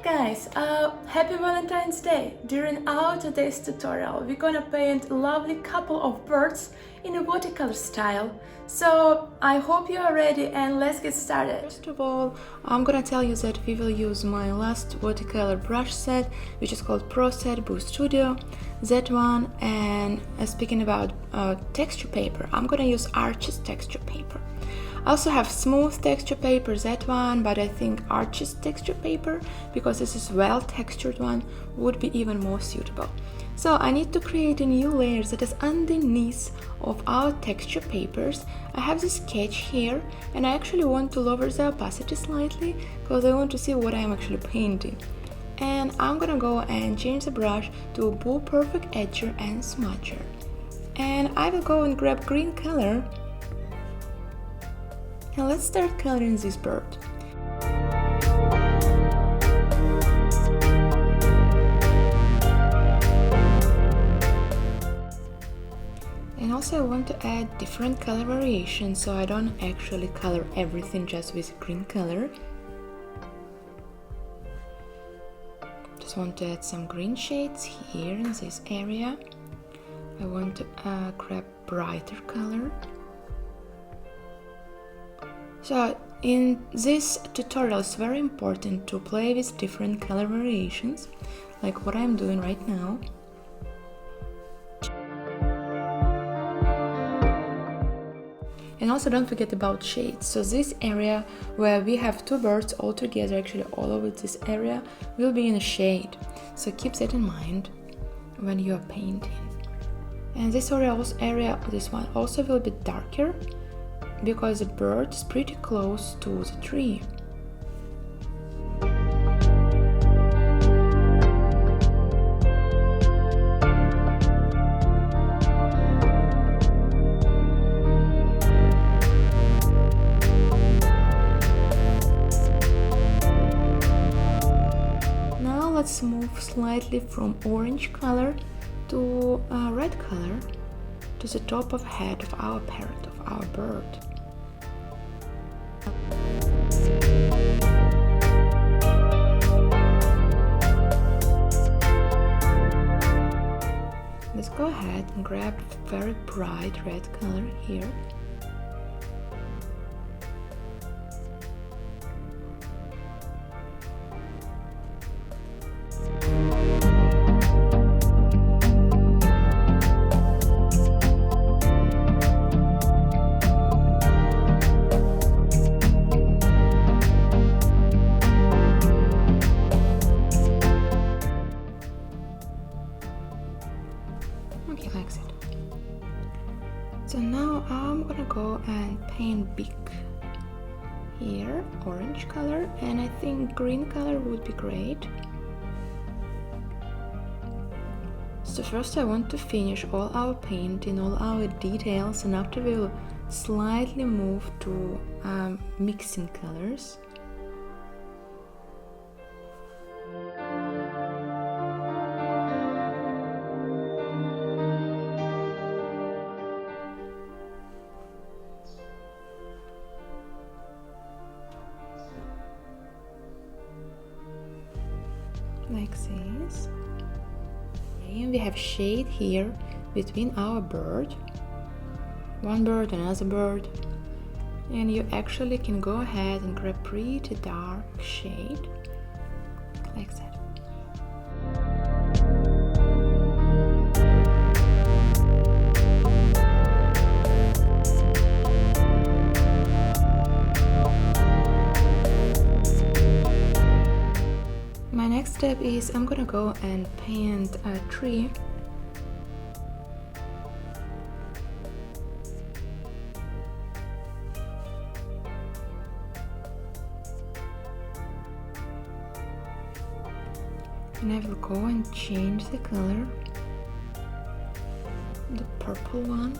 Guys, happy Valentine's Day! During our today's tutorial, we're gonna paint a lovely couple of birds in a watercolor style. So I hope you are ready and let's get started. First of all, I'm gonna tell you that we will use my last watercolor brush set, which is called Procreate BooStudio, that one. And speaking about texture paper, I'm gonna use Arches texture paper. I also have smooth texture paper, that one, but I think Arches texture paper, because this is well textured one, would be even more suitable. So I need to create a new layer that is underneath of our texture papers. I have this sketch here and I actually want to lower the opacity slightly because I want to see what I'm actually painting. And I'm gonna go and change the brush to Blue Perfect Etcher and Smudger. And I will go and grab green color. And let's start coloring this bird. And also I want to add different color variations, so I don't actually color everything just with green color. Just want to add some green shades here in this area. I want to grab brighter color. So in this tutorial it's very important to play with different color variations, like what I'm doing right now. And also don't forget about shades. So this area where we have two birds all together, actually all over this area, will be in a shade. So keep that in mind when you are painting. And this area, this one also will be darker, because the bird is pretty close to the tree. Now let's move slightly from orange color to red color to the top of head of our parrot, of our bird. Let's go ahead and grab very bright red color here. Okay, like that. So now I'm gonna go and paint beak here, orange color, and I think green color would be great. So first I want to finish all our painting, all our details, and after we'll slightly move to mixing colors. Like this. Okay, and we have shade here between our bird, one bird, another bird, and you actually can go ahead and grab pretty dark shade like that. My next step is I'm gonna go and paint a tree. And I will go and change the color, the purple one.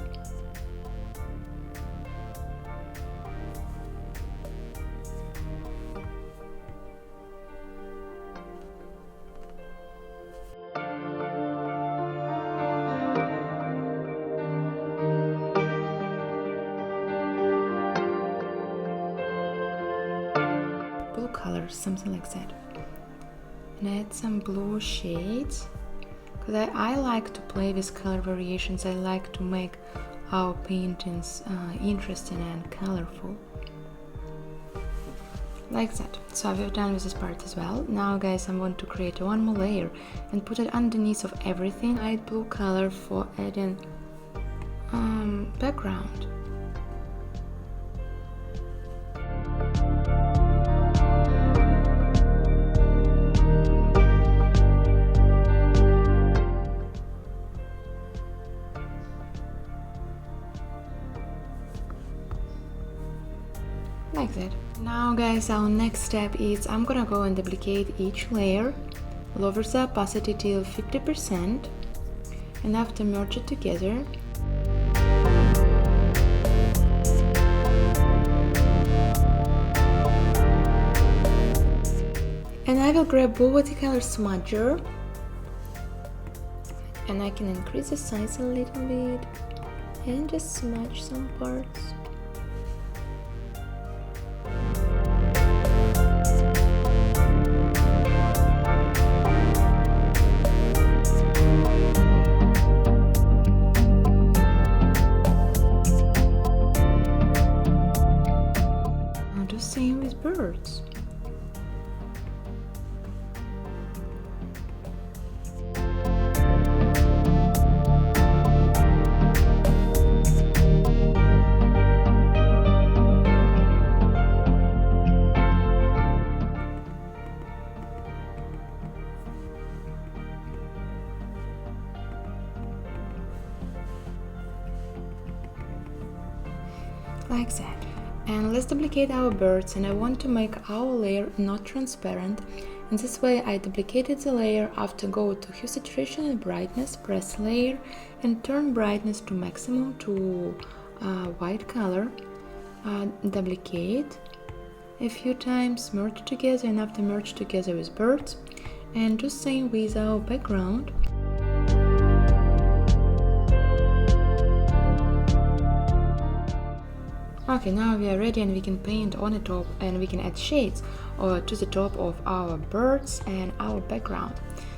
Color, something like that. and add some blue shades, because I like to play with color variations. I like to make our paintings interesting and colorful, like that. So we're done with this part as well. Now guys, I want to create one more layer and put it underneath of everything. Light blue color for adding background. Like that. Now guys, our next step is I'm gonna go and duplicate each layer, lower the opacity till 50%, and after merge it together. And I will grab Watercolor smudger, and I can increase the size a little bit and just smudge some parts. I'll do the same with birds. Like that. And let's duplicate our birds, and I want to make our layer not transparent. In this way I duplicated the layer. After go to hue, saturation and brightness, press layer and turn brightness to maximum to white color. Duplicate a few times, merge together, and after merge together with birds, and do same with our background. Okay, now we are ready, and we can paint on the top, and we can add shades to the top of our birds and our background.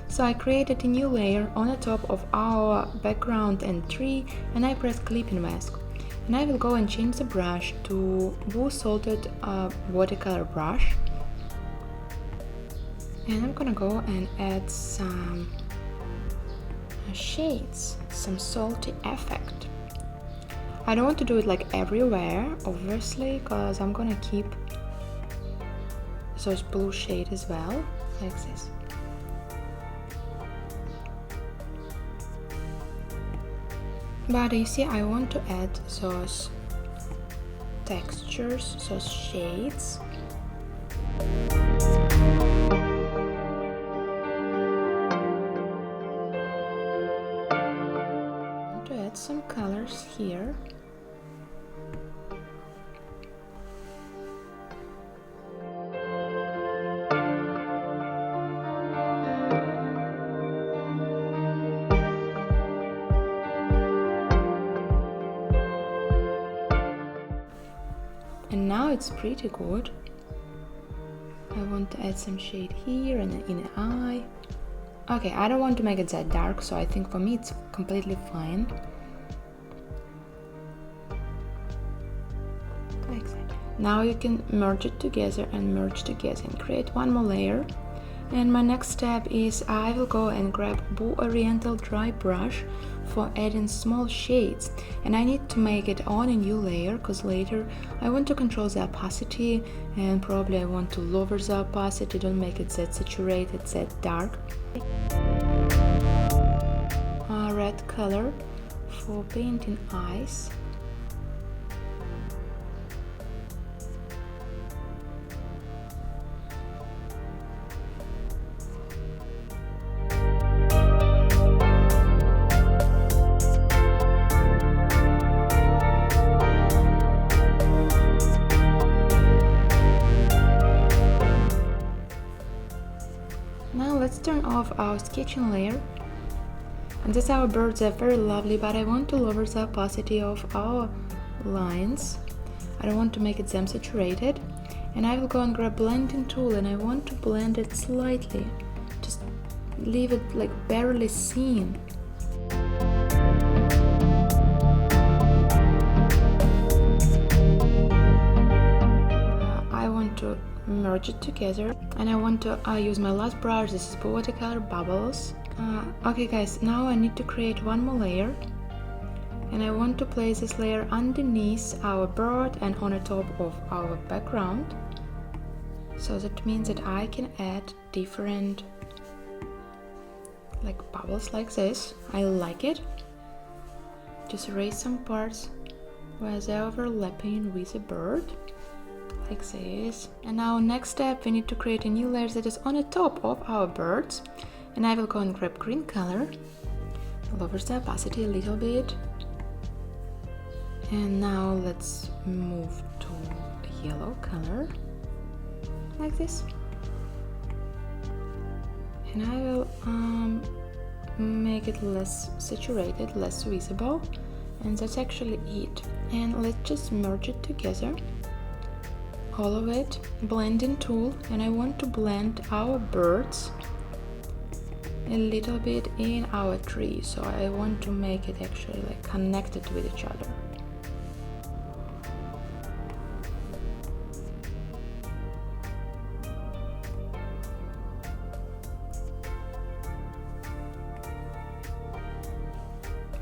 So I created a new layer on the top of our background and tree, and I press clipping mask. And I will go and change the brush to blue salted watercolor brush. And I'm gonna go and add some shades, some salty effect. I don't want to do it like everywhere, obviously, because I'm gonna keep those blue shade as well, like this. But you see, I want to add those textures, those shades. I want to add some colors here. And now it's pretty good. I want to add some shade here and in the eye. Okay, I don't want to make it that dark, so I think for me it's completely fine. Like that. Now you can merge it together and merge together and create one more layer. And my next step is I will go and grab Blue Oriental dry brush for adding small shades, and I need to make it on a new layer because later I want to control the opacity, and probably I want to lower the opacity, don't make it that saturated, that dark. Red color for painting eyes. Now let's turn off our sketching layer. And these our birds are very lovely, but I want to lower the opacity of our lines. I don't want to make it them saturated. And I will go and grab blending tool, and I want to blend it slightly leave it like barely seen. I want to merge it together, and I want to use my last brush. This is Watercolor Bubbles. Okay guys, now I need to create one more layer, and I want to place this layer underneath our bird and on the top of our background. So that means that I can add different like bubbles like this. I like it. Just erase some parts where they're overlapping with the bird, like this. And now next step, we need to create a new layer that is on the top of our birds. And I will go and grab green color, lower the opacity a little bit. And now let's move to a yellow color, like this. And I will make it less saturated, less visible, and that's actually it. And let's just merge it together, all of it, blending tool, and I want to blend our birds a little bit in our tree, so I want to make it actually like connected with each other.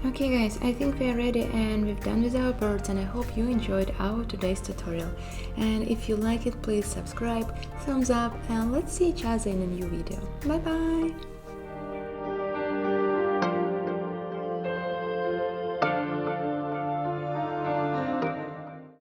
Okay guys, I think we are ready and we've done with our birds, and I hope you enjoyed our today's tutorial. And if you like it, please subscribe, thumbs up, and let's see each other in a new video. Bye bye!